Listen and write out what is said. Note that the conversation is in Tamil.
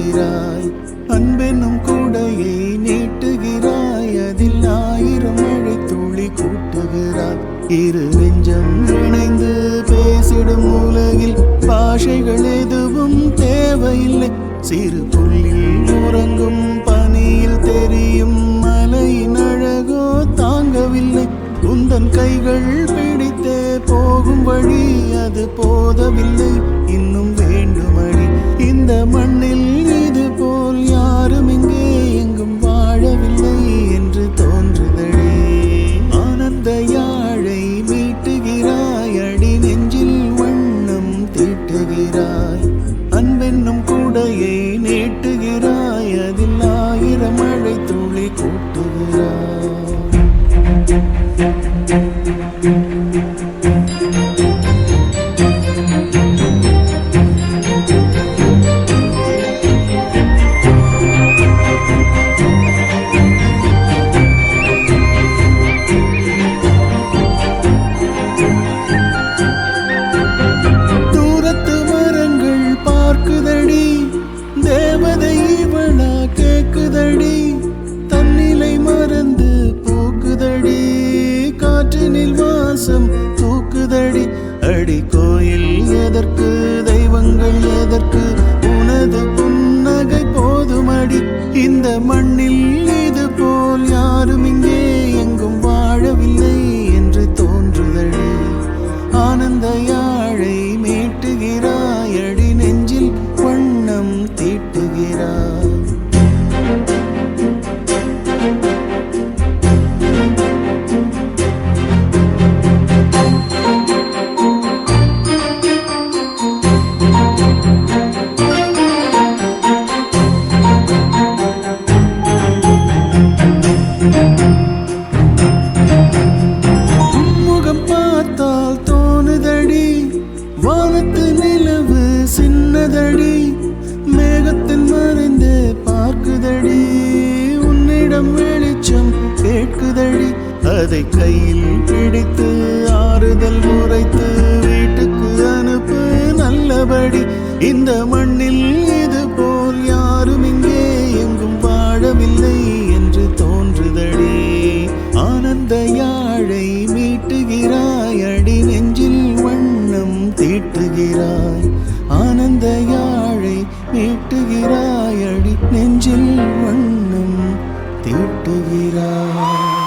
மீட்டுகிறாய். அன்பென்னும் கூடையை நீட்டுகிறாய், அதில் 1000 மழை துளி கூட்டுகிறாய். இரு நெஞ்சம் இணைந்து பேசிடும் உலகில் பாஷைகள் எதுவும் தேவையில்லை. சிறு புல்லில் உறங்கும் பனியில் தெரியும் மலையின் அழகோ தாங்கவில்லை. உந்தன் கைகள் பிடித்தே போகும் வழி அது போதவில்லை, இன்னும் வேண்டுமடி. இந்த மண்ணில் இது போல் யாரும் இங்கே எங்கும் வாழவில்லை என்று தோன்றுதடி. ஆனந்த யாழை மீட்டுகிறாய், அடி நெஞ்சில் வண்ணம் தீட்டுகிறாய். அன்பென்னும் கூடையை நீட்டுகிறாய், அதில் 1000 மழை துளி கூட்டுகிறாய். தூரத்து மரங்கள் பார்க்குதடி, தேவதை இவளா கேக்குதடி. தன்னிலை மறந்து பூக்குதடி, காற்றினில் வாசம் தூக்குதடி. அடி கோயில் எதற்கு, தெய்வங்கள் எதற்கு, உனது புன்னகை போதுமடி. இந்த மண்ணில் இது போல் யாரும் இங்கே எங்கும் வாழவில்லை என்று தோன்றுதடி. ஆனந்த யாழை மீட்டுகிறாய், அடி நெஞ்சில் வண்ணம் தீட்டுகிறாய். முகம் பார்த்தால் தோணுதடி, வானத்து நிலவு சின்னதடி. மேகத்தில் மறைந்து பார்க்குதடி, உன்னிடம் வெளிச்சம் கேட்குதடி. அதை கையில் பிடித்து ஆறுதல் உரைத்து வீட்டுக்கு அனுப்பு நல்லபடி. இந்த மண்ணில் இது போல் யாரும் இங்கே எங்கும் வாழவில்லை என்று தோன்றுதடி. ஆனந்த யாழை மீட்டுகிறாய், அடி நெஞ்சில் வண்ணம் தீட்டுகிறாய். ஆனந்த யாழை மீட்டுகிறாய், அடி நெஞ்சில் வண்ணம் தீட்டுகிறாய்.